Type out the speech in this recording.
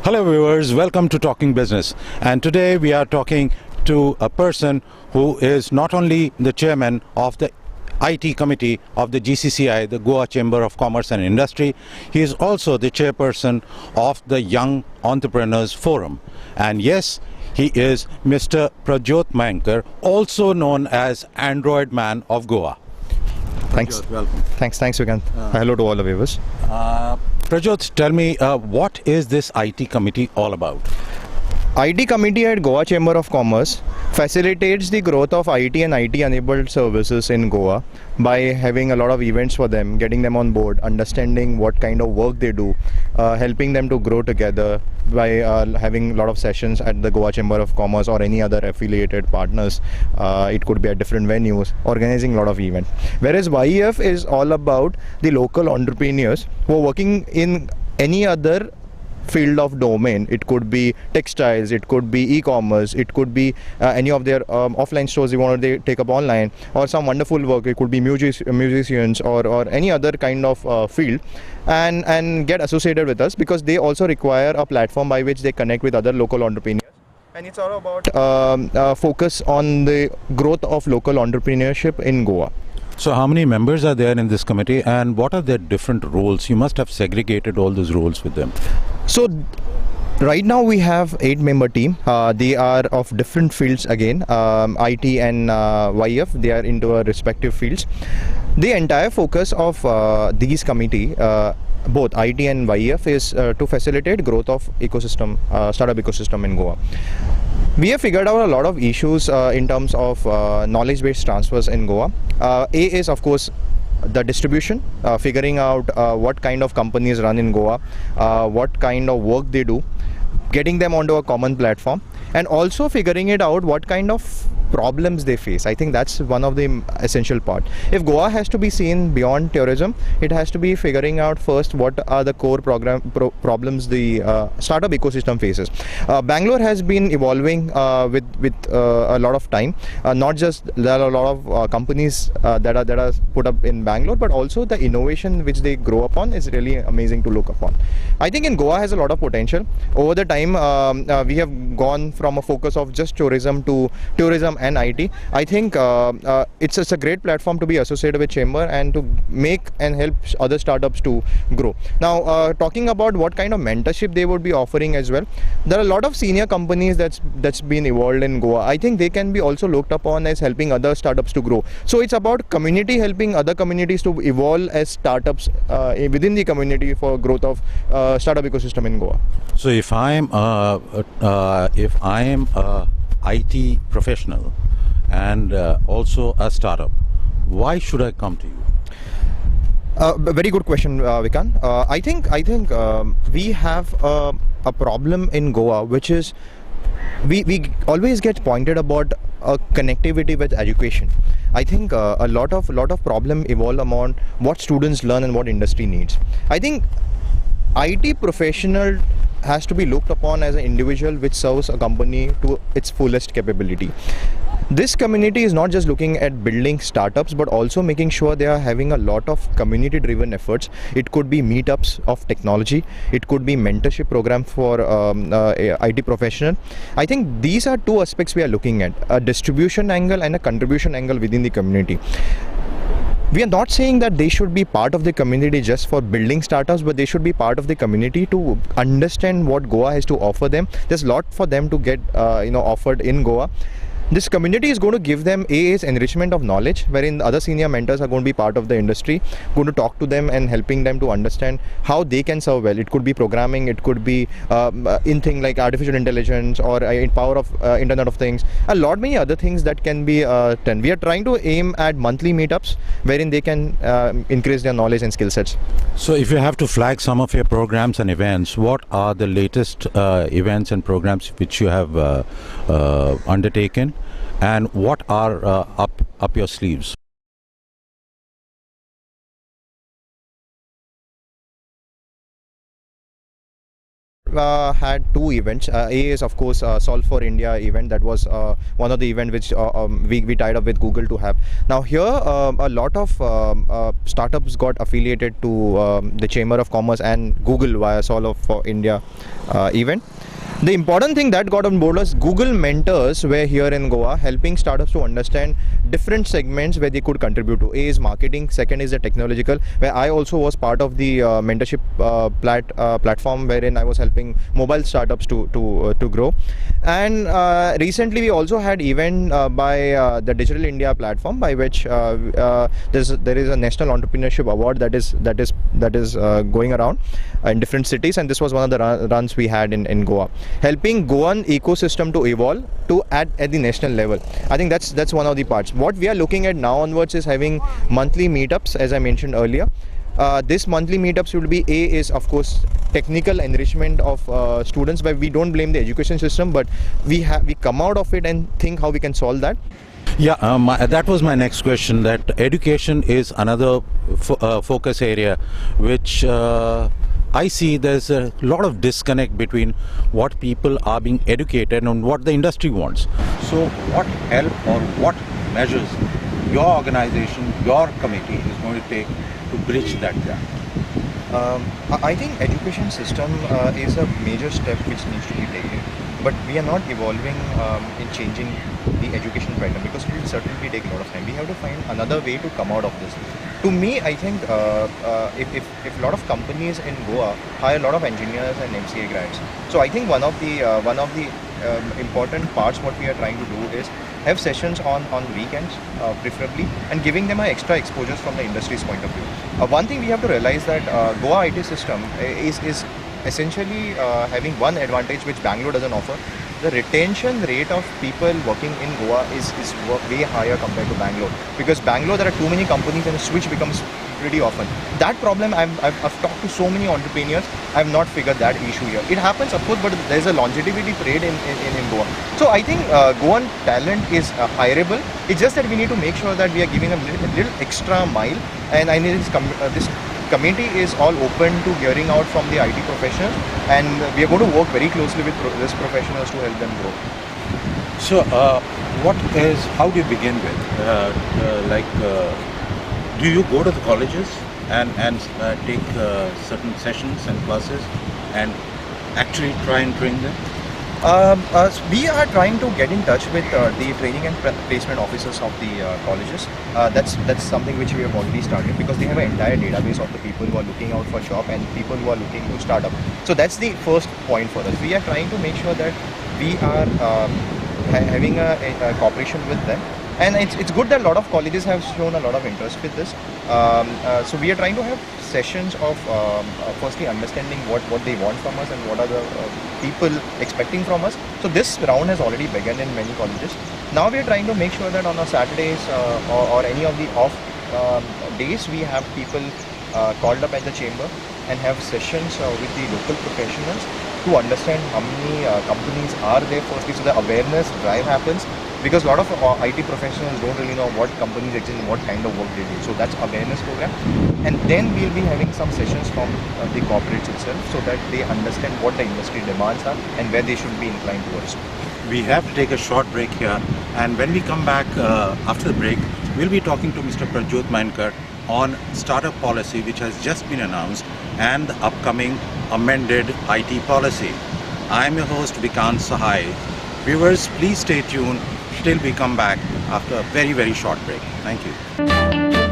Hello viewers, welcome to Talking Business, and today we are talking to a person who is not only the chairman of the IT committee of the GCCI, the Goa Chamber of Commerce and Industry. He is also the chairperson of the Young Entrepreneurs Forum, and yes, he is Mr. Prajyot Mainkar, also known as Android Man of Goa. Thanks. Prajyot, welcome. Thanks, Vikant. Hello to all the viewers. Prajyot, tell me, what is this IT committee all about? IT committee at Goa Chamber of Commerce facilitates the growth of IT and IT-enabled services in Goa by having a lot of events for them, getting them on board, understanding what kind of work they do, helping them to grow together by having a lot of sessions at the Goa Chamber of Commerce or any other affiliated partners. It could be at different venues, organizing a lot of events. Whereas YEF is all about the local entrepreneurs who are working in any other field of domain. It could be textiles, it could be e-commerce, it could be any of their offline stores they want to take up online, or some wonderful work. It could be musicians or any other kind of field, and get associated with us because they also require a platform by which they connect with other local entrepreneurs. And it's all about focus on the growth of local entrepreneurship in Goa. So how many members are there in this committee, and what are their different roles? You must have segregated all those roles with them. So right now we have 8-member team. They are of different fields again, IT and YF. They are into our respective fields. The entire focus of these committee, both IT and YF, is to facilitate growth of ecosystem, startup ecosystem in Goa. We have figured out a lot of issues in terms of knowledge-based transfers in Goa. A is, of course, the distribution, figuring out what kind of companies run in Goa, what kind of work they do, getting them onto a common platform, and also figuring it out what kind of problems they face. I think that's one of the essential part. If Goa has to be seen beyond tourism, it has to be figuring out first what are the core problems the startup ecosystem faces. Bangalore has been evolving with a lot of time. Not just there are a lot of companies that are put up in Bangalore, but also the innovation which they grow upon is really amazing to look upon. I think in Goa has a lot of potential. Over the time, we have gone from a focus of just tourism to tourism and IT. I think it's a great platform to be associated with Chamber and to make and help other startups to grow. Now, talking about what kind of mentorship they would be offering as well, there are a lot of senior companies that's been evolved in Goa. I think they can be also looked upon as helping other startups to grow. So it's about community helping other communities to evolve as startups within the community for growth of startup ecosystem in Goa. So if I am a IT professional and also a startup, why should I come to you? Very good question, Vikant. I think we have a problem in Goa, which is we always get pointed about connectivity with education. I think a lot of problem evolve among what students learn and what industry needs. I think IT professional has to be looked upon as an individual which serves a company to its fullest capability. This community is not just looking at building startups, but also making sure they are having a lot of community driven efforts. It could be meetups of technology, it could be mentorship program for IT professional. I think these are two aspects we are looking at: a distribution angle and a contribution angle within the community. We are not saying that they should be part of the community just for building startups, but they should be part of the community to understand what Goa has to offer them. There's a lot for them to get offered in Goa. This community is going to give them is enrichment of knowledge, wherein other senior mentors are going to be part of the industry, going to talk to them and helping them to understand how they can serve well. It could be programming, it could be in things like artificial intelligence or in power of Internet of Things, a lot many other things that can be done. We are trying to aim at monthly meetups wherein they can increase their knowledge and skill sets. So if you have to flag some of your programs and events, what are the latest events and programs which you have undertaken? And what are up your sleeves? had two events. A is of course Solve for India event. That was one of the event which we tied up with Google to have. Now here a lot of startups got affiliated to the Chamber of Commerce and Google via Solve for India event. The important thing that got on board was Google mentors were here in Goa, helping startups to understand different segments where they could contribute to. A is marketing, second is the technological, where I also was part of the mentorship platform wherein I was helping mobile startups to grow. And recently we also had event by the Digital India platform, by which there is a National Entrepreneurship Award that is going around in different cities, and this was one of the runs we had in Goa, helping Goan ecosystem to evolve to at the national level. I think that's one of the parts. What we are looking at now onwards is having monthly meetups, as I mentioned earlier. This monthly meetups will be, A is of course technical enrichment of students, where we don't blame the education system, but we come out of it and think how we can solve that. Yeah, that was my next question, that education is another focus area which I see there's a lot of disconnect between what people are being educated and what the industry wants. So what help or what measures your organization, your committee is going to take to bridge that gap? I think education system is a major step which needs to be taken, but we are not evolving in changing the education pattern, because it will certainly take a lot of time. We have to find another way to come out of this. To me, I think if a lot of companies in Goa hire a lot of engineers and MCA grads, so I think one of the important parts what we are trying to do is have sessions on weekends, preferably, and giving them extra exposures from the industry's point of view. One thing we have to realize that Goa IT system is essentially having one advantage which Bangalore doesn't offer. The retention rate of people working in Goa is way higher compared to Bangalore, because Bangalore there are too many companies and the switch becomes pretty often. That problem I've talked to so many entrepreneurs, I have not figured that issue here. It happens of course, but there's a longevity period in Goa. So I think Goan talent is hireable. It's just that we need to make sure that we are giving them a little extra mile, and I need this committee is all open to hearing out from the IT professionals, and we are going to work very closely with these professionals to help them grow. So how do you begin with? Do you go to the colleges and take certain sessions and classes and actually try and train them? We are trying to get in touch with the training and placement officers of the colleges. That's something which we have already started, because they have an entire database of the people who are looking out for job and people who are looking to start up. So that's the first point for us. We are trying to make sure that we are having a cooperation with them. And it's good that a lot of colleges have shown a lot of interest with this. So we are trying to have sessions of firstly understanding what they want from us and what are the people expecting from us. So this round has already begun in many colleges. Now we are trying to make sure that on our Saturdays or any of the off days, we have people called up at the chamber and have sessions with the local professionals to understand how many companies are there firstly, so the awareness drive happens. Because a lot of IT professionals don't really know what companies exist and what kind of work they do. So that's awareness program. And then we'll be having some sessions from the corporates itself, so that they understand what the industry demands are and where they should be inclined towards. We have to take a short break here, and when we come back after the break, we'll be talking to Mr. Prajyot Mainkar on startup policy, which has just been announced, and the upcoming amended IT policy. I'm your host Vikant Sahai. Viewers, please stay tuned till we come back after a very, very short break. Thank you.